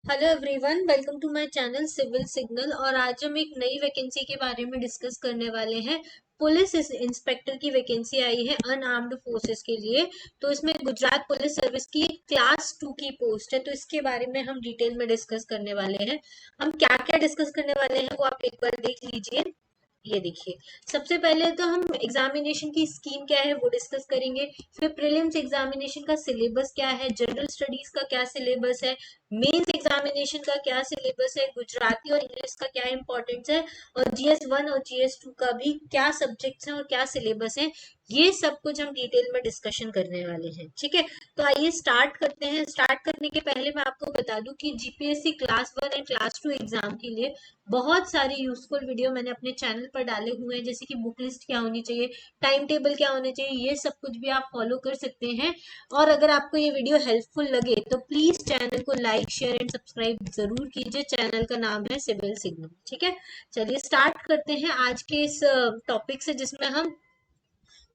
Hello everyone, welcome to my channel Civil Signal. और आज हम एक नई वैकेंसी के बारे में डिस्कस करने वाले हैं। पुलिस इंस्पेक्टर की वैकेंसी आई है अनआर्म्ड फोर्सेस के लिए। तो इसमें गुजरात पुलिस सर्विस की क्लास 2 की पोस्ट है, तो इसके बारे में हम डिटेल में डिस्कस करने वाले हैं। हम क्या क्या डिस्कस करने वाले हैं वो आप एक बार देख लीजिए। ये देखिए, सबसे पहले तो हम एग्जामिनेशन की स्कीम क्या है वो डिस्कस करेंगे। फिर प्रीलिम्स एग्जामिनेशन का सिलेबस क्या है, जनरल स्टडीज का क्या सिलेबस है, मेंस एग्जामिनेशन का क्या सिलेबस है, गुजराती और इंग्लिश का क्या इंपॉर्टेंस है, और GS1 और GS2 का भी क्या सब्जेक्ट्स हैं और क्या सिलेबस है। ये सब कुछ हम डिटेल में डिस्कशन करने वाले हैं, ठीक है। तो आइए स्टार्ट करते हैं। स्टार्ट करने के पहले मैं आपको बता दूं कि GPSC class 1 and class 2 exam के लिए बहुत सारी यूजफुल वीडियो मैंने अपने चैनल पर डाले हुए हैं, जैसे कि बुक लिस्ट क्या होनी चाहिए, टाइम टेबल क्या होने चाहिए, ये सब कुछ भी आप फॉलो कर सकते हैं। और अगर आपको ये वीडियो हेल्पफुल लगे तो प्लीज चैनल को लाइक शेयर एंड सब्सक्राइब जरूर कीजिए। चैनल का नाम है सिविल सिग्नल, ठीक है। चलिए स्टार्ट करते हैं आज के इस टॉपिक से, जिसमें हम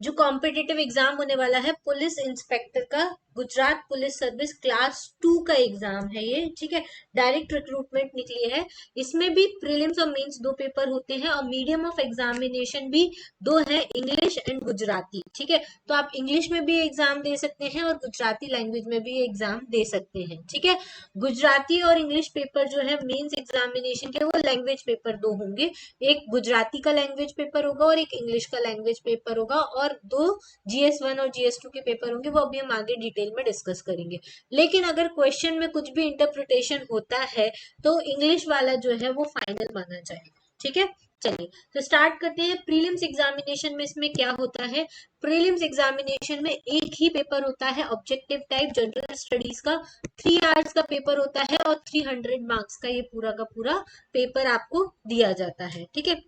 जो कॉम्पिटिटिव एग्जाम होने वाला है पुलिस इंस्पेक्टर का, गुजरात पुलिस सर्विस क्लास 2 का एग्जाम है ये, ठीक है। डायरेक्ट रिक्रूटमेंट निकली है। इसमें भी प्रीलिम्स और मेंस दो पेपर होते हैं, और मीडियम ऑफ एग्जामिनेशन भी दो है, इंग्लिश एंड गुजराती, ठीक है। तो आप इंग्लिश में भी एग्जाम दे सकते हैं और गुजराती लैंग्वेज में भी एग्जाम दे सकते हैं, ठीक है। गुजराती और इंग्लिश पेपर जो है मेंस एग्जामिनेशन के, वो लैंग्वेज पेपर दो होंगे। एक गुजराती का लैंग्वेज पेपर होगा और एक इंग्लिश का लैंग्वेज पेपर होगा, और दो GS1 और GS2 के पेपर होंगे, वो अभी हम आगे डिटेल में डिस्कस करेंगे। लेकिन अगर क्वेश्चन में कुछ भी इंटरप्रिटेशन होता है तो इंग्लिश वाला जो है वो फाइनल माना जाए, ठीक है। चलिए तो स्टार्ट करते हैं। प्रीलिम्स एग्जामिनेशन में इसमें क्या होता है। प्रीलिम्स एग्जामिनेशन में एक ही पेपर होता है, ऑब्जेक्टिव टाइप जनरल स्टडीज का। 3 आवर्स का पेपर होता है और 300 मार्क्स का ये पूरा का पूरा पेपर आपको दिया जाता है, ठीक है।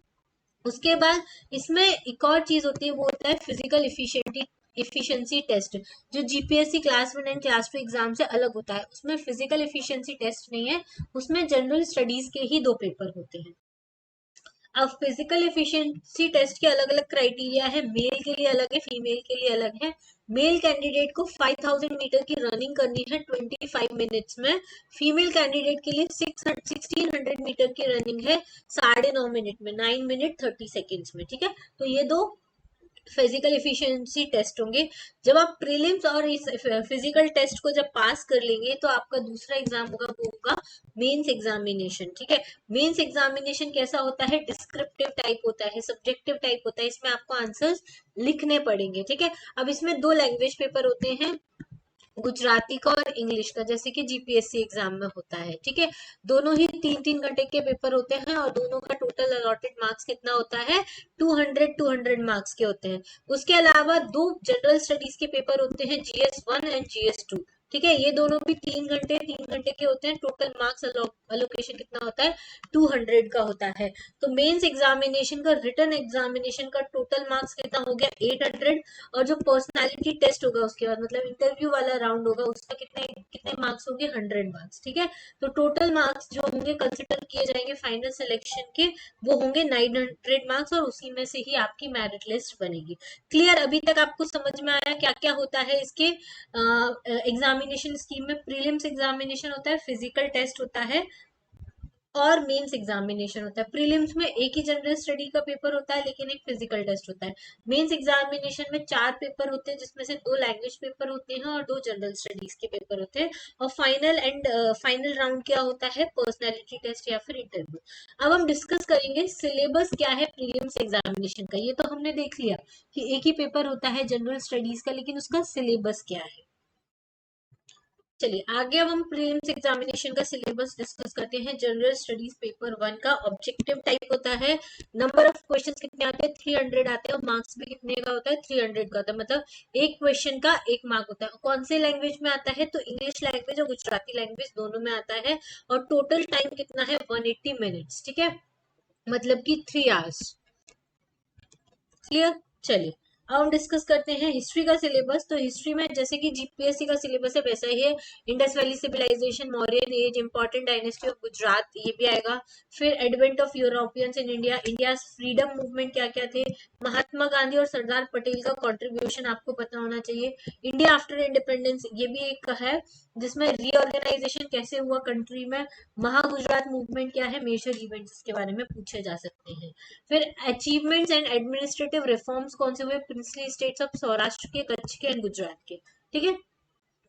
उसके बाद इसमें एक और चीज होती है, वो होता है फिजिकल इफिशिएंसी टेस्ट, जो GPSC class 1 and class 2 exam से अलग होता है। उसमें फिजिकल इफिशिएंसी टेस्ट नहीं है, उसमें जनरल स्टडीज के ही दो पेपर होते हैं। अब फिजिकल एफिशिएंसी टेस्ट के अलग अलग क्राइटेरिया है, मेल के लिए अलग है, फीमेल के लिए अलग है। मेल कैंडिडेट को 5000 मीटर की रनिंग करनी है 25 मिनट्स में। फीमेल कैंडिडेट के लिए 1600 मीटर की रनिंग है 9.5 मिनट में, 9 मिनट 30 सेकेंड्स में, ठीक है। तो ये दो फिजिकल एफिशिएंसी टेस्ट होंगे। जब आप प्रीलिम्स और इस फिजिकल टेस्ट को जब पास कर लेंगे तो आपका दूसरा एग्जाम होगा, वो होगा मेंस एग्जामिनेशन, ठीक है। मेंस एग्जामिनेशन कैसा होता है, डिस्क्रिप्टिव टाइप होता है, सब्जेक्टिव टाइप होता है। इसमें आपको आंसर्स लिखने पड़ेंगे, ठीक है। अब इसमें दो लैंग्वेज पेपर होते हैं, गुजराती का और इंग्लिश का, जैसे कि GPSC एग्जाम में होता है, ठीक है। दोनों ही 3-3 घंटे के पेपर होते हैं, और दोनों का टोटल अलॉटेड मार्क्स कितना होता है, 200 मार्क्स के होते हैं। उसके अलावा दो जनरल स्टडीज के पेपर होते हैं, GS1 एंड GS2, ठीक है। ये दोनों भी 3 घंटे के होते हैं। टोटल मार्क्स अलोकेशन कितना होता है, 200 का होता है। तो मेंस एग्जामिनेशन का, रिटन एग्जामिनेशन का टोटल मार्क्स कितना हो गया, 800। और जो पर्सनालिटी टेस्ट होगा उसके बाद, मतलब इंटरव्यू वाला राउंड होगा, उसका कितने कितने मार्क्स होंगे, 100 मार्क्स, ठीक है। तो टोटल मार्क्स जो होंगे कंसिडर किए जाएंगे फाइनल सिलेक्शन के, वो होंगे 900 मार्क्स, और उसी में से ही आपकी मेरिट लिस्ट बनेगी। क्लियर? अभी तक आपको समझ में आया क्या क्या होता है इसके एग्जामिनेशन स्कीम में। प्रीलिम्स एग्जामिनेशन होता है, फिजिकल टेस्ट होता है, और मेंस एग्जामिनेशन होता है। प्रीलिम्स में एक ही जनरल स्टडी का पेपर होता है, लेकिन एक फिजिकल टेस्ट होता है। मेंस एग्जामिनेशन में 4 पेपर होते हैं, जिसमें से 2 लैंग्वेज पेपर होते हैं और 2 जनरल स्टडीज के पेपर होते हैं। और फाइनल राउंड क्या होता है, पर्सनैलिटी टेस्ट या फिर इंटरव्यू। अब हम डिस्कस करेंगे सिलेबस क्या है प्रीलिम्स एग्जामिनेशन का। ये तो हमने देख लिया कि एक ही पेपर होता है जनरल स्टडीज का, लेकिन उसका सिलेबस क्या है। चलिए आगे अब हम प्रीलिम्स एग्जामिनेशन का सिलेबस डिस्कस करते हैं। जनरल स्टडीज पेपर 1 का ऑब्जेक्टिव टाइप होता है। नंबर ऑफ क्वेश्चंस कितने आते हैं, 300 आते हैं, और मार्क्स भी कितने का होता है, 300 का होता है। मतलब एक क्वेश्चन का 1 मार्क होता है। कौन से लैंग्वेज में आता है, तो इंग्लिश लैंग्वेज और गुजराती लैंग्वेज दोनों में आता है। और टोटल टाइम कितना है, 180 मिनट्स, ठीक है। मतलब कि 3 आवर्स। क्लियर? चलिए अब हम डिस्कस करते हैं हिस्ट्री का सिलेबस। तो हिस्ट्री में जैसे कि GPSC का सिलेबस है वैसा ही है। Indus valley civilisation, Mauryan age, important dynasty of Gujarat, ये भी आएगा। फिर advent of Europeans in India, India freedom movement क्या क्या थे, महात्मा गांधी और सरदार पटेल का कंट्रीब्यूशन आपको पता होना चाहिए। इंडिया आफ्टर इंडिपेंडेंस, ये भी एक है। जिसमें रीऑर्गेनाइजेशन कैसे हुआ कंट्री में, महागुजरात मूवमेंट क्या है, मेजर इवेंट्स इसके बारे में पूछे जा सकते हैं। फिर अचीवमेंट्स एंड एडमिनिस्ट्रेटिव रिफॉर्म्स कौन से हुए, प्रिंसली स्टेट्स ऑफ सौराष्ट्र के, कच्छ के एंड गुजरात के। ठीक है,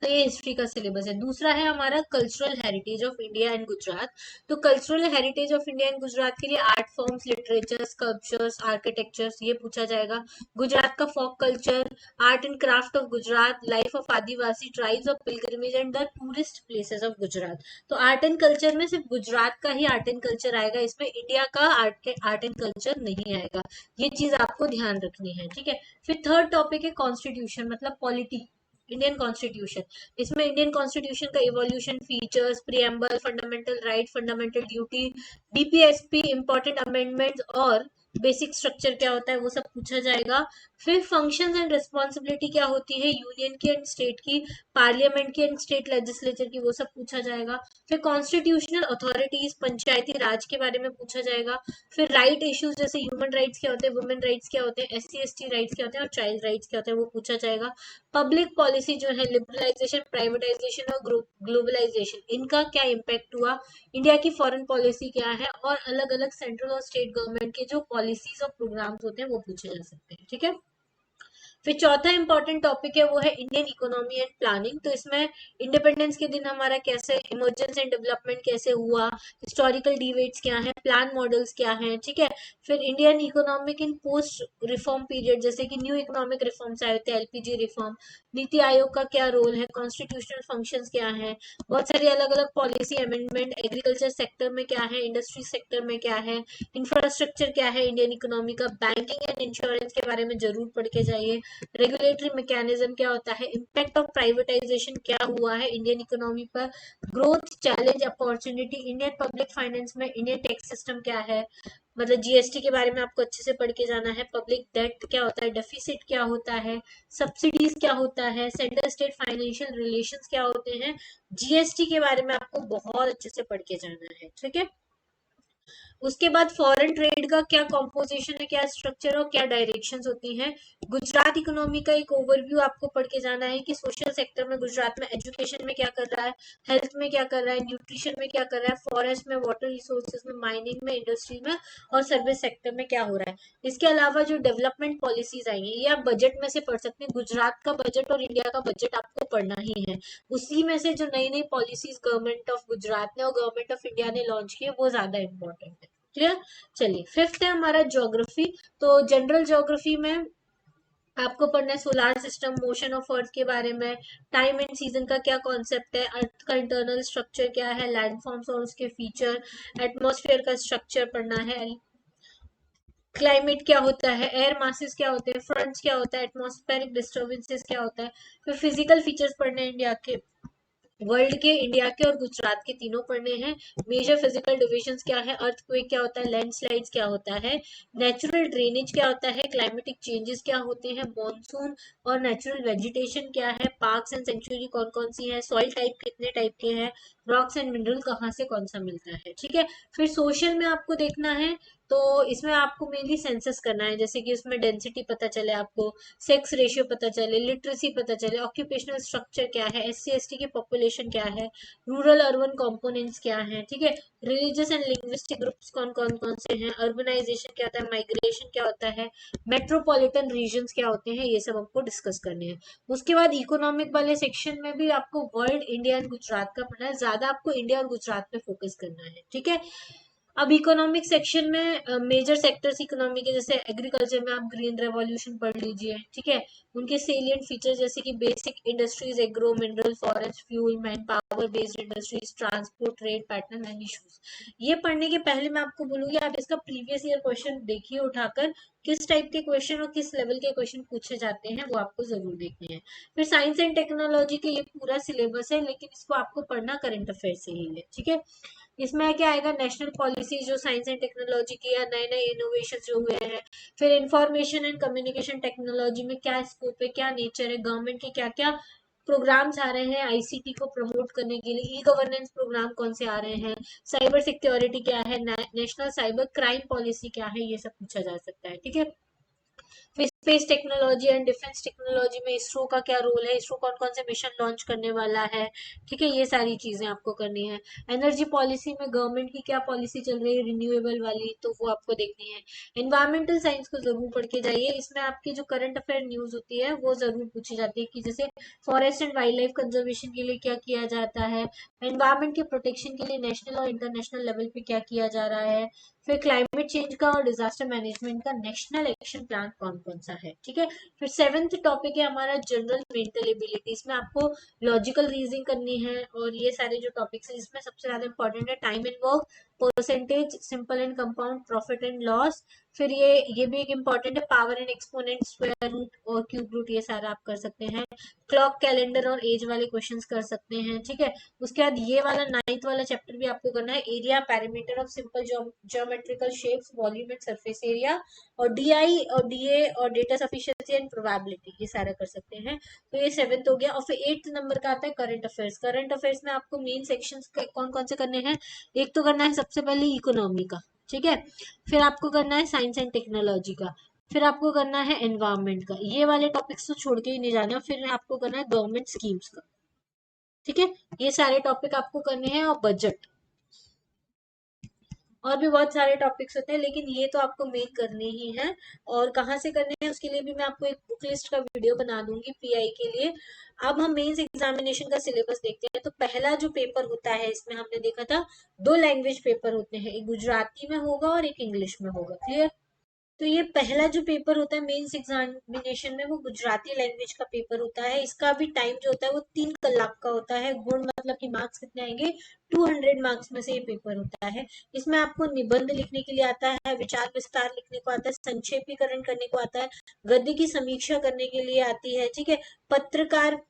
तो ये हिस्ट्री का सिलेबस है। दूसरा है हमारा cultural heritage of India and Gujarat. तो cultural heritage of India and Gujarat के लिए art forms, literature, sculptures, architectures ये पूछा जाएगा। गुजरात का folk culture, art and craft of Gujarat, life of Adivasi tribes of pilgrimage and the tourist places of Gujarat. तो art and culture में सिर्फ गुजरात का ही आर्ट एंड कल्चर आएगा, इसमें इंडिया का आर्ट एंड कल्चर नहीं आएगा। ये चीज आपको ध्यान रखनी है। ठीक है, फिर थर्ड टॉपिक है कॉन्स्टिट्यूशन मतलब पॉलिटी, इंडियन कॉन्स्टिट्यूशन। इसमें इंडियन कॉन्स्टिट्यूशन का evolution, features, preamble, fundamental right, fundamental duty, DPSP, important amendments और बेसिक स्ट्रक्चर क्या होता है वो सब पूछा जाएगा। फिर फंक्शंस एंड रिस्पॉन्सिबिलिटी क्या होती है यूनियन की एंड स्टेट की, पार्लियामेंट की एंड स्टेट लेजिस्लेचर की, वो सब पूछा जाएगा। फिर कॉन्स्टिट्यूशनल अथॉरिटीज, पंचायती राज के बारे में पूछा जाएगा। फिर राइट इश्यूज जैसे ह्यूमन राइट्स क्या होते हैं, वुमेन राइट्स क्या होते हैं, एससी एसटी राइट्स क्या होते हैं और चाइल्ड राइट्स क्या होते हैं वो पूछा जाएगा। पब्लिक पॉलिसी जो है, लिबरलाइजेशन, प्राइवेटाइजेशन और ग्लोबलाइजेशन, इनका क्या इम्पैक्ट हुआ, इंडिया की फॉरेन पॉलिसी क्या है, और अलग अलग सेंट्रल और स्टेट गवर्नमेंट के जो पॉलिसीज और प्रोग्राम्स होते हैं वो पूछे जा सकते हैं। ठीक है, फिर चौथा इंपॉर्टेंट टॉपिक है वो है इंडियन इकोनॉमी एंड प्लानिंग। तो इसमें इंडिपेंडेंस के दिन हमारा कैसे इमर्जेंस एंड डेवलपमेंट कैसे हुआ, हिस्टोरिकल डिबेट्स क्या है, प्लान मॉडल्स क्या है। ठीक है, फिर इंडियन इकोनॉमिक इन पोस्ट रिफॉर्म पीरियड, जैसे कि न्यू इकोनॉमिक रिफॉर्म्स आए थे, एलपीजी रिफॉर्म, नीति आयोग का क्या रोल है, कॉन्स्टिट्यूशनल फंक्शंस क्या है, बहुत सारी अलग अलग पॉलिसी अमेंडमेंट, एग्रीकल्चर सेक्टर में क्या है, इंडस्ट्री सेक्टर में क्या है, इंफ्रास्ट्रक्चर क्या है इंडियन इकोनॉमी का, बैंकिंग एंड इंश्योरेंस के बारे में जरूर पढ़ के जाइए। रेगुलेटरी मैकेनिज्म क्या होता है, इम्पैक्ट ऑफ प्राइवेटाइजेशन क्या हुआ है इंडियन इकोनॉमी पर, growth, challenge, opportunity, Indian public finance में इंडियन टैक्स सिस्टम क्या है, मतलब जीएसटी के बारे में आपको अच्छे से पढ़ के जाना है। पब्लिक डेट क्या होता है, डेफिसिट क्या होता है, सब्सिडीज क्या होता है, सेंट्रल स्टेट फाइनेंशियल रिलेशंस क्या होते हैं, जीएसटी के बारे में आपको बहुत अच्छे से पढ़ के जाना है। ठीक है, उसके बाद फॉरेन ट्रेड का क्या कॉम्पोजिशन है, क्या स्ट्रक्चर और क्या डायरेक्शंस होती हैं। गुजरात इकोनॉमी का एक ओवरव्यू आपको पढ़ के जाना है कि सोशल सेक्टर में गुजरात में एजुकेशन में क्या कर रहा है, हेल्थ में क्या कर रहा है, न्यूट्रिशन में क्या कर रहा है, फॉरेस्ट में, वाटर रिसोर्सेज में, माइनिंग में, इंडस्ट्री में और सर्विस सेक्टर में क्या हो रहा है। इसके अलावा जो डेवलपमेंट पॉलिसीज आई हैं ये आप बजट में से पढ़ सकते हैं। गुजरात का बजट और इंडिया का बजट आपको पढ़ना ही है। उसी में से जो नई नई पॉलिसीज गवर्नमेंट ऑफ गुजरात ने और गवर्नमेंट ऑफ इंडिया ने लॉन्च किए वो ज्यादा इंपॉर्टेंट है। क्लियर, चलिए फिफ्थ है हमारा ज्योग्राफी। तो जनरल ज्योग्राफी में आपको पढ़ना है solar system, motion of earth के बारे में, टाइम एंड सीजन का क्या कॉन्सेप्ट है, अर्थ का इंटरनल स्ट्रक्चर क्या है, लैंडफॉर्म्स और उसके फीचर, एटमॉस्फेयर का स्ट्रक्चर पढ़ना है, क्लाइमेट क्या होता है, एयर मासेस क्या होते हैं, फ्रंट्स क्या होता है, एटमॉस्फेरिक डिस्टर्बेंसेस क्या होता है, फिर फिजिकल फीचर्स पढ़ने हैं इंडिया के, वर्ल्ड के, इंडिया के और गुजरात के तीनों पढ़ने हैं। मेजर फिजिकल डिविजन्स क्या है, अर्थक्वेक क्या होता है, लैंडस्लाइड्स क्या होता है, नेचुरल ड्रेनेज क्या होता है, क्लाइमेटिक चेंजेस क्या होते हैं, मॉनसून और नेचुरल वेजिटेशन क्या है, पार्क्स एंड सेंचुरी कौन कौन सी है, सॉइल टाइप कितने टाइप के हैं, रॉक्स एंड मिनरल कहाँ से कौन सा मिलता है। ठीक है, फिर सोशल में आपको देखना है तो इसमें आपको मेनली सेंसस करना है, जैसे कि उसमें डेंसिटी पता चले आपको, सेक्स रेशियो पता चले, लिटरेसी पता चले, ऑक्यूपेशनल स्ट्रक्चर क्या है, एससी एसटी की पॉपुलेशन क्या है, रूरल अर्बन कंपोनेंट्स क्या है। ठीक है, रिलीजियस एंड लिंग्विस्टिक ग्रुप्स कौन कौन कौन से हैं, अर्बनाइजेशन क्या होता है, माइग्रेशन क्या होता है, मेट्रोपॉलिटन रीजन्स क्या होते हैं, ये सब आपको डिस्कस करने हैं। उसके बाद इकोनॉमिक वाले सेक्शन में भी आपको वर्ल्ड, इंडिया एंड गुजरात का पढ़ना है, ज्यादा आपको इंडिया और गुजरात पे फोकस करना है। ठीक है, अब इकोनॉमिक सेक्शन में मेजर सेक्टर्स इकोनॉमी के, जैसे एग्रीकल्चर में आप ग्रीन रेवोल्यूशन पढ़ लीजिए। ठीक है, उनके सेलिएंट फीचर्स जैसे कि basic industries, agro, mineral, forest, fuel, man power based industries, transport, trade pattern and issues, ये पढ़ने के पहले मैं आपको बोलूंगी आप इसका प्रीवियस ईयर क्वेश्चन देखिए उठाकर, किस टाइप के क्वेश्चन और किस लेवल के क्वेश्चन पूछे जाते हैं वो आपको जरूर देखने हैं। फिर साइंस एंड टेक्नोलॉजी के ये पूरा सिलेबस है, लेकिन इसको आपको पढ़ना करंट अफेयर से ही है। ठीक है, इसमें क्या आएगा, नेशनल पॉलिसी जो साइंस एंड टेक्नोलॉजी की, या नए नए इनोवेशन जो हुए हैं, फिर इंफॉर्मेशन एंड कम्युनिकेशन टेक्नोलॉजी में क्या स्कोप है, क्या नेचर है, गवर्नमेंट के क्या क्या प्रोग्राम्स आ रहे हैं आईसीटी को प्रमोट करने के लिए, ई गवर्नेंस प्रोग्राम कौन से आ रहे हैं, साइबर सिक्योरिटी क्या है, नेशनल साइबर क्राइम पॉलिसी क्या है, ये सब पूछा जा सकता है। ठीक है, फिर space technology and defence technology में इसरो का क्या रोल है, इसरो कौन कौन से मिशन लॉन्च करने वाला है, ठीक है, ये सारी चीजें आपको करनी है। एनर्जी पॉलिसी में गवर्नमेंट की क्या पॉलिसी चल रही है रिन्यूएबल वाली, तो वो आपको देखनी है। एनवायरमेंटल साइंस को जरूर पढ़ के जाइए, इसमें आपकी जो करंट अफेयर न्यूज होती है वो जरूर पूछी जाती है कि जैसे forest and wild life conservation के लिए क्या किया जाता है, एनवायरमेंट के प्रोटेक्शन के लिए नेशनल और इंटरनेशनल लेवल पे क्या किया जा रहा है, फिर क्लाइमेट चेंज का और डिजास्टर मैनेजमेंट का नेशनल एक्शन प्लान कौन कौन सा है, ठीक है। फिर सेवेंथ टॉपिक है हमारा जनरल मेंटल एबिलिटी, इसमें आपको लॉजिकल रीजनिंग करनी है, और ये सारे जो टॉपिक्स है इसमें सबसे ज्यादा इंपॉर्टेंट है time and work, percentage, simple and compound, profit and loss. फिर ये भी एक इम्पॉर्टेंट है power and exponent, square root और क्यूब रूट, ये सारा आप कर सकते हैं। क्लॉक, कैलेंडर और एज वाले क्वेश्चंस कर सकते हैं, ठीक है। उसके बाद ये वाला 9th वाला चैप्टर भी आपको करना है, area parameter of simple geometrical shapes, volume and surface area, और डीआई और डीए और डेटा सफिशिएंसी एंड प्रोबेबिलिटी, ये सारा कर सकते हैं। तो ये 7th हो गया। और फिर 8th नंबर का आता है करंट अफेयर्स। करंट अफेयर्स में आपको मेन सेक्शंस कौन कौन से करने हैं, एक तो करना है सबसे पहले इकोनॉमी का, ठीक है, फिर आपको करना है साइंस एंड टेक्नोलॉजी का, फिर आपको करना है एनवायरमेंट का, ये वाले टॉपिक्स तो छोड़ के ही नहीं जाने, और फिर आपको करना है गवर्नमेंट स्कीम्स का, ठीक है। ये सारे टॉपिक आपको करने हैं, और बजट, और भी बहुत सारे टॉपिक्स होते हैं, लेकिन ये तो आपको मेन करने ही हैं। और कहाँ से करने हैं उसके लिए भी मैं आपको एक बुक लिस्ट का वीडियो बना दूंगी पीआई के लिए। अब हम मेंस एग्जामिनेशन का सिलेबस देखते हैं। तो पहला जो पेपर होता है इसमें हमने देखा था 2 लैंग्वेज पेपर होते हैं, एक गुजराती में होगा और एक इंग्लिश में होगा, क्लियर। तो ये पहला जो पेपर होता है मेंस एग्जामिनेशन में वो गुजराती लैंग्वेज का पेपर होता है। इसका भी टाइम जो होता है वो 3 कलाक का होता है। गुण मतलब कि मार्क्स कितने आएंगे, 200 मार्क्स में से ये पेपर होता है। इसमें आपको निबंध लिखने के लिए आता है, विचार विस्तार लिखने को आता है, संक्षेपीकरण करने को आता है, गद्य की समीक्षा करने के लिए आती है, ठीक है, पत्रकार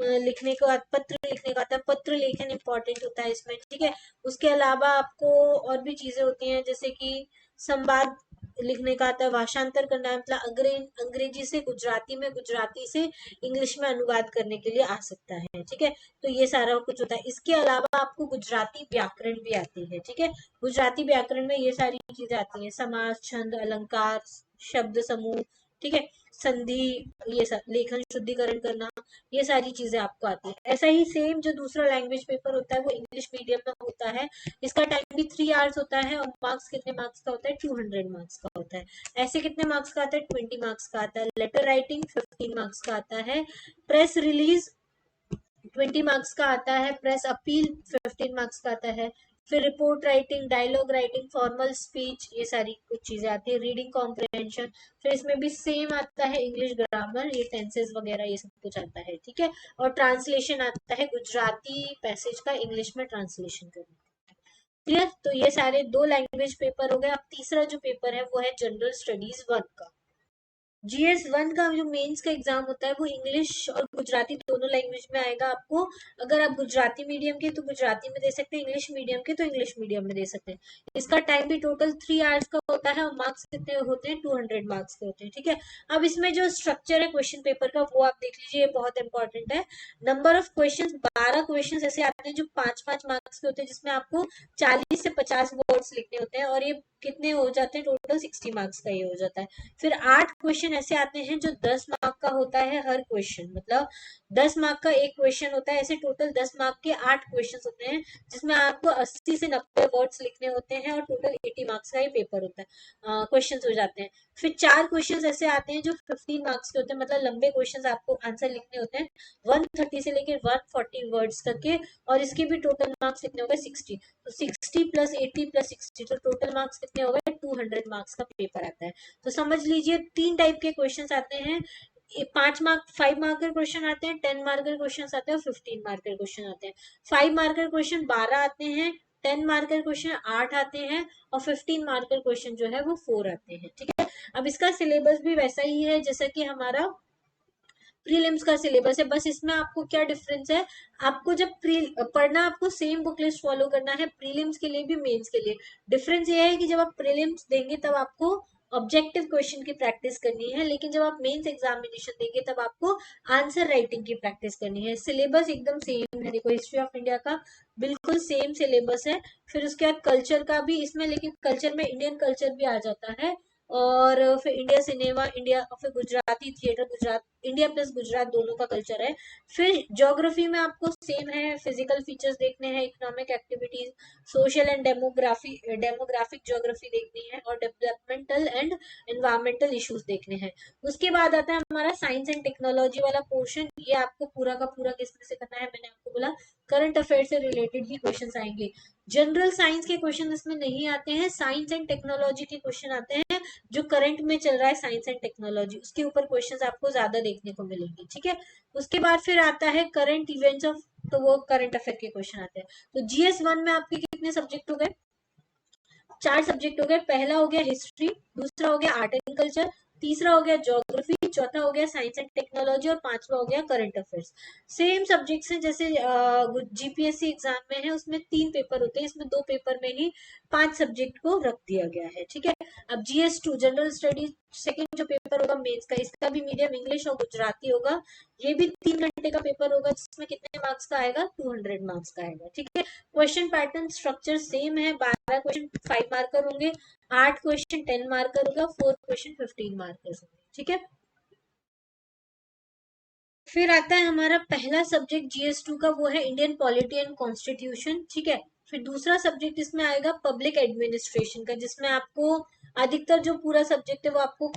लिखने को पत्र लिखने का आता है, पत्र लेखन इंपॉर्टेंट होता है इसमें, ठीक है। उसके अलावा आपको और भी चीजें होती हैं जैसे कि संवाद लिखने का आता है, भाषांतर करना है, मतलब अंग्रेजी से गुजराती में, गुजराती से इंग्लिश में अनुवाद करने के लिए आ सकता है, ठीक है। तो ये सारा कुछ होता है। इसके अलावा आपको गुजराती व्याकरण भी आती है, ठीक है। गुजराती व्याकरण में ये सारी चीजें आती हैं, समास, छंद, अलंकार, शब्द समूह, ठीक है, संधि, ये सब, लेखन शुद्धिकरण करना, ये सारी चीजें आपको आती है। ऐसा ही सेम जो दूसरा लैंग्वेज पेपर होता है वो इंग्लिश मीडियम में होता है। इसका टाइम भी 3 आवर्स होता है, और मार्क्स कितने मार्क्स का होता है, 200 मार्क्स का होता है। ऐसे कितने मार्क्स का आता है, 20 मार्क्स का आता है। लेटर राइटिंग 15 मार्क्स का आता है। प्रेस रिलीज 20 मार्क्स का आता है। प्रेस अपील 15 मार्क्स का आता है। फिर report writing, dialogue writing, formal speech, ये सारी कुछ चीजें आती है। रीडिंग कॉम्प्रिहेंशन, फिर इसमें भी सेम आता है इंग्लिश ग्रामर, ये टेंसेस वगैरह ये सब कुछ आता है, ठीक है। और ट्रांसलेशन आता है, गुजराती पैसेज का इंग्लिश में ट्रांसलेशन करना, क्लियर। तो ये सारे 2 लैंग्वेज पेपर हो गए। अब तीसरा जो पेपर है वो है जनरल स्टडीज 1 का। GS1 का जो मेंस का एग्जाम होता है वो इंग्लिश और गुजराती दोनों लैंग्वेज में आएगा आपको। अगर आप गुजराती मीडियम के तो गुजराती में दे सकते हैं, इंग्लिश मीडियम के तो इंग्लिश मीडियम में दे सकते हैं। इसका टाइम भी टोटल 3 आवर्स का होता है, और मार्क्स कितने होते हैं, 200 मार्क्स के होते हैं, ठीक है। अब इसमें जो स्ट्रक्चर है क्वेश्चन पेपर का वो आप देख लीजिए, ये बहुत इंपॉर्टेंट है। नंबर ऑफ क्वेश्चन, 12 क्वेश्चन ऐसे आते हैं जो 5-5 मार्क्स के होते हैं, जिसमें आपको 40 से 50 वर्ड्स लिखने होते हैं, और ये कितने हो जाते हैं, टोटल 60 मार्क्स का ये हो जाता है। फिर 8 क्वेश्चन ऐसे आते हैं जो 10 मार्क का होता है हर क्वेश्चन, मतलब 10 मार्क का एक क्वेश्चन होता है। ऐसे टोटल 10 मार्क के 8 क्वेश्चन होते हैं, जिसमें आपको 80 से 90 वर्ड्स लिखने होते हैं, और टोटल 80 मार्क्स का ये पेपर होता है, क्वेश्चन हो जाते हैं। फिर 4 क्वेश्चन ऐसे आते हैं जो 15 मार्क्स के होते हैं, मतलब लंबे क्वेश्चन आपको आंसर लिखने होते हैं 130 से लेकर 140 वर्ड्स तक के, और इसके भी टोटल मार्क्स कितने हो गए, 60। तो 60 प्लस 80 प्लस 60, तो टोटल मार्क्स कितने हो गए, 200 मार्क्स का पेपर आता है। तो समझ लीजिए 3 टाइप के क्वेश्चन आते हैं, 5 मार्कर क्वेश्चन आते हैं, 10 मार्कर क्वेश्चन आते हैं, और 15 मार्कर क्वेश्चन आते हैं। 5 मार्कर क्वेश्चन 12 आते हैं, 10 मार्कर क्वेश्चन 8 आते हैं, और 15 मार्कर क्वेश्चन जो है वो 4 आते हैं, ठीक है। अब इसका सिलेबस भी वैसा ही है जैसा कि हमारा प्रीलिम्स का सिलेबस है, बस इसमें आपको क्या डिफरेंस है, आपको जब पढ़ना, आपको सेम बुक लिस्ट फॉलो करना है प्रीलिम्स के लिए भी मेंस के लिए। डिफरेंस ये है कि जब आप प्रीलिम्स देंगे तब आपको ऑब्जेक्टिव क्वेश्चन की प्रैक्टिस करनी है, लेकिन जब आप मेंस एग्जामिनेशन देंगे तब आपको आंसर राइटिंग की प्रैक्टिस करनी है। सिलेबस एकदम सेम है, देखो हिस्ट्री ऑफ इंडिया का बिल्कुल सेम सिलेबस है। फिर उसके बाद कल्चर का भी इसमें, लेकिन कल्चर में इंडियन कल्चर भी आ जाता है, और फिर इंडिया सिनेमा, इंडिया, फिर Gujarati theatre, Gujarat, India plus Gujarat दोनों का कल्चर है। फिर ज्योग्राफी में आपको सेम है, फिजिकल फीचर्स देखने हैं, economic activities, social and demographic geography देखनी है, और डेवलपमेंटल एंड एनवायरमेंटल इश्यूज देखने हैं। उसके बाद आता है हमारा साइंस एंड टेक्नोलॉजी वाला पोर्शन। ये आपको पूरा का पूरा किसमें से करना है, मैंने आपको बोला करंट अफेयर से रिलेटेड ही क्वेश्चंस आएंगे। जनरल साइंस के क्वेश्चन इसमें नहीं आते हैं, साइंस एंड टेक्नोलॉजी के क्वेश्चन आते हैं, जो करंट में चल रहा है साइंस एंड टेक्नोलॉजी, उसके ऊपर क्वेश्चंस आपको ज्यादा देखने को मिलेंगे, ठीक है। उसके बाद फिर आता है करंट इवेंट्स ऑफ, तो वो करंट अफेयर के क्वेश्चन आते हैं। तो GS1 में आपके कितने सब्जेक्ट हो गए, 4 सब्जेक्ट हो गए। पहला हो गया हिस्ट्री, दूसरा हो गया आर्ट एंड कल्चर, तीसरा हो गया ज्योग्राफी, चौथा हो गया साइंस एंड टेक्नोलॉजी, और पांचवा हो गया करंट अफेयर्स। सेम सब्जेक्ट्स हैं जैसे GPSC एग्जाम में है, उसमें 3 पेपर होते हैं, इसमें 2 पेपर में ही 5 सब्जेक्ट को रख दिया गया है, ठीक है। अब GS2 जनरल स्टडीज सेकेंड जो पेपर होगा मेंस का, इसका भी मीडियम इंग्लिश और गुजराती होगा। ये भी 3 घंटे का पेपर होगा, जिसमें कितने मार्क्स का आएगा, 200 मार्क्स का आएगा, ठीक है। क्वेश्चन पैटर्न स्ट्रक्चर सेम है, 12 क्वेश्चन 5 मार्कर होंगे, 8 क्वेश्चन 10 मार्कर होगा, 4 क्वेश्चन 15 मार्कर होंगे, ठीक है। फिर आता है हमारा पहला सब्जेक्ट GS2 का, वो है इंडियन पॉलिटी एंड कॉन्स्टिट्यूशन, ठीक है। फिर दूसरा सब्जेक्ट इसमें आएगा पब्लिक एडमिनिस्ट्रेशन का, जिसमें आपको अधिकतर जो पूरा सब्जेक्ट है वो आपको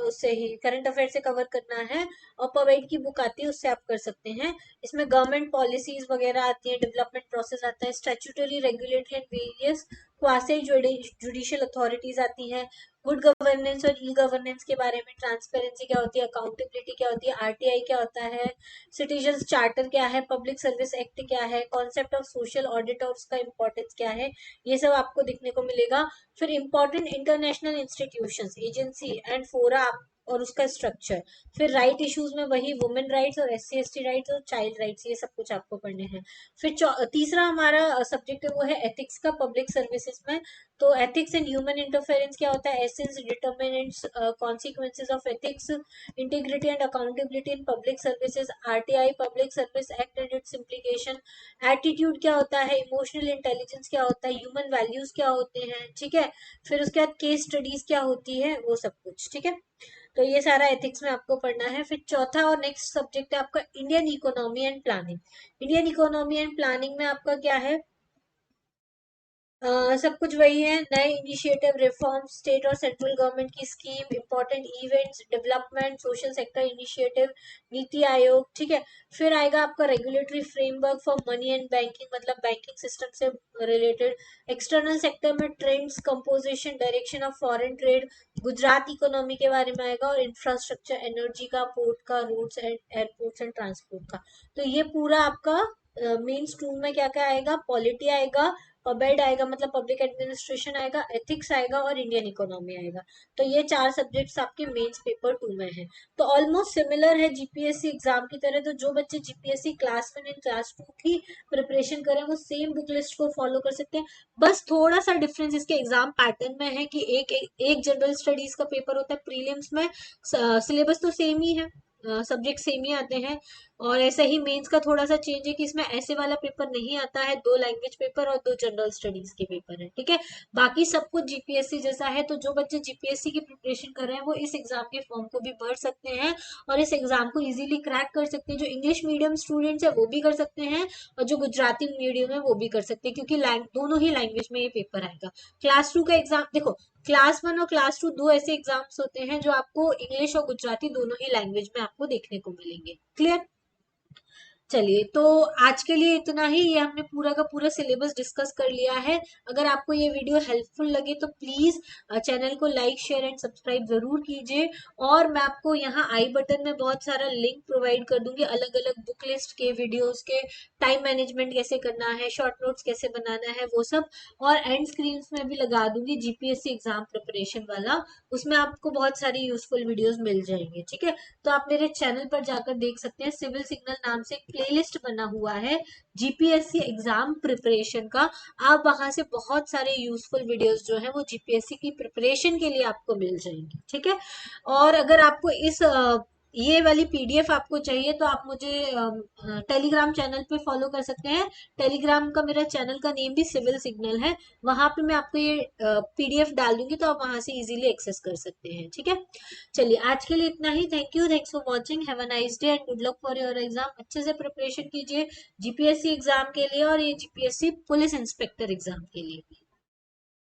उससे ही करंट अफेयर से कवर करना है, और पवेड की बुक आती है उससे आप कर सकते हैं। इसमें गवर्नमेंट पॉलिसीज वगैरह आती है, डेवलपमेंट प्रोसेस आता है, statutory, regulatory and various quasi judicial authorities आती हैं, गुड गवर्नेंस और ई गवर्नेंस के बारे में, ट्रांसपेरेंसी क्या होती है, अकाउंटेबिलिटी क्या होती है, RTI क्या होता है, सिटीजन चार्टर क्या है, पब्लिक सर्विस एक्ट क्या है, कॉन्सेप्ट ऑफ सोशल ऑडिट और उसका इंपॉर्टेंस क्या है, ये सब आपको दिखने को मिलेगा। फिर important international institutions, agency and फोरा और उसका स्ट्रक्चर। फिर राइट इश्यूज में वही वुमेन राइट्स और SC ST राइट्स और चाइल्ड राइट्स, ये सब कुछ आपको पढ़ने हैं। फिर तीसरा हमारा सब्जेक्ट है वो है एथिक्स का, पब्लिक सर्विसेज में। तो एथिक्स एंड ह्यूमन इंटरफेरेंस क्या होता है, essence, determinants, consequences of ethics, integrity and accountability in public services, RTI, public service act and it's implication, attitude क्या होता है, इमोशनल इंटेलिजेंस क्या होता है, ह्यूमन वैल्यूज क्या होते हैं, ठीक है। फिर उसके बाद केस स्टडीज क्या होती है, वो सब कुछ, ठीक है। तो ये सारा एथिक्स में आपको पढ़ना है। फिर चौथा और नेक्स्ट सब्जेक्ट है आपका Indian economy and planning. Indian economy and planning में आपका क्या है, सब कुछ वही है, नए इनिशिएटिव, रिफॉर्म, स्टेट और सेंट्रल गवर्नमेंट की scheme, important events, development, social sector initiative, NITI Aayog, ठीक है। फिर आएगा आपका regulatory framework for money and banking, मतलब बैंकिंग सिस्टम से रिलेटेड, एक्सटर्नल सेक्टर में trends, composition, direction of foreign trade, Gujarat economy के बारे में आएगा, और इंफ्रास्ट्रक्चर, एनर्जी का, पोर्ट का, roads and airports and transport का। तो ये पूरा आपका मेन स्ट्रीम में क्या क्या आएगा, पॉलिटी आएगा, पबेड आएगा मतलब पब्लिक एडमिनिस्ट्रेशन आएगा, एथिक्स आएगा और इंडियन इकोनॉमी आएगा। तो ये 4 सब्जेक्ट्स आपके मेंस पेपर 2 में है। तो ऑलमोस्ट सिमिलर है GPSC एग्जाम की तरह। तो जो बच्चे GPSC क्लास 1 एंड क्लास 2 की प्रिपरेशन करें वो सेम बुक लिस्ट को फॉलो कर सकते हैं। बस थोड़ा सा डिफरेंस इसके एग्जाम पैटर्न में है कि एक जनरल स्टडीज का पेपर होता है प्रीलिम्स में, सिलेबस तो सेम ही है, सब्जेक्ट सेम ही आते हैं। और ऐसे ही मेंस का थोड़ा सा चेंज है कि इसमें ऐसे वाला पेपर नहीं आता है, 2 लैंग्वेज पेपर और 2 जनरल स्टडीज के पेपर है, ठीक है। बाकी सब कुछ GPSC जैसा है। तो जो बच्चे GPSC की प्रिपरेशन कर रहे हैं वो इस एग्जाम के फॉर्म को भी भर सकते हैं और इस एग्जाम को इजीली क्रैक कर सकते हैं। जो इंग्लिश मीडियम स्टूडेंट्स है वो भी कर सकते हैं, और जो गुजराती मीडियम है वो भी कर सकते हैं, क्योंकि दोनों ही लैंग्वेज में ये पेपर आएगा। क्लास 2 का एग्जाम देखो, क्लास 1 और क्लास 2 दो ऐसे एग्जाम्स होते हैं जो आपको इंग्लिश और गुजराती दोनों ही लैंग्वेज में आपको देखने को मिलेंगे। क्लियर? चलिए, तो आज के लिए इतना ही। ये हमने पूरा का पूरा सिलेबस डिस्कस कर लिया है। अगर आपको ये वीडियो हेल्पफुल लगे तो प्लीज चैनल को लाइक, शेयर एंड सब्सक्राइब जरूर कीजिए। और मैं आपको यहाँ आई बटन में बहुत सारा लिंक प्रोवाइड कर दूंगी, अलग अलग बुक लिस्ट के, वीडियोस के, टाइम मैनेजमेंट कैसे करना है, शॉर्ट नोट्स कैसे बनाना है, वो सब। और एंड स्क्रीन में भी लगा दूंगी GPSC एग्जाम प्रिपरेशन वाला, उसमें आपको बहुत सारी यूजफुल वीडियोस मिल जाएंगे, ठीक है। तो आप मेरे चैनल पर जाकर देख सकते हैं, सिविल सिग्नल नाम से एक प्लेलिस्ट बना हुआ है GPSC एग्जाम प्रिपरेशन का। आप वहां से बहुत सारे यूजफुल वीडियोस जो है वो GPSC की प्रिपरेशन के लिए आपको मिल जाएंगे, ठीक है। और अगर आपको इस ये वाली पीडीएफ आपको चाहिए तो आप मुझे टेलीग्राम चैनल पे फॉलो कर सकते हैं। टेलीग्राम का मेरा चैनल का नेम भी सिविल सिग्नल है। वहां पे मैं आपको ये पीडीएफ डाल दूंगी तो आप वहां से इजीली एक्सेस कर सकते हैं। ठीक है, चलिए आज के लिए इतना ही। Thank you, thanks for watching, have a nice day and good luck for your exam. अच्छे से प्रिपरेशन कीजिए जीपीएससी एग्जाम के लिए और ये जीपीएससी पुलिस इंस्पेक्टर एग्जाम के लिए।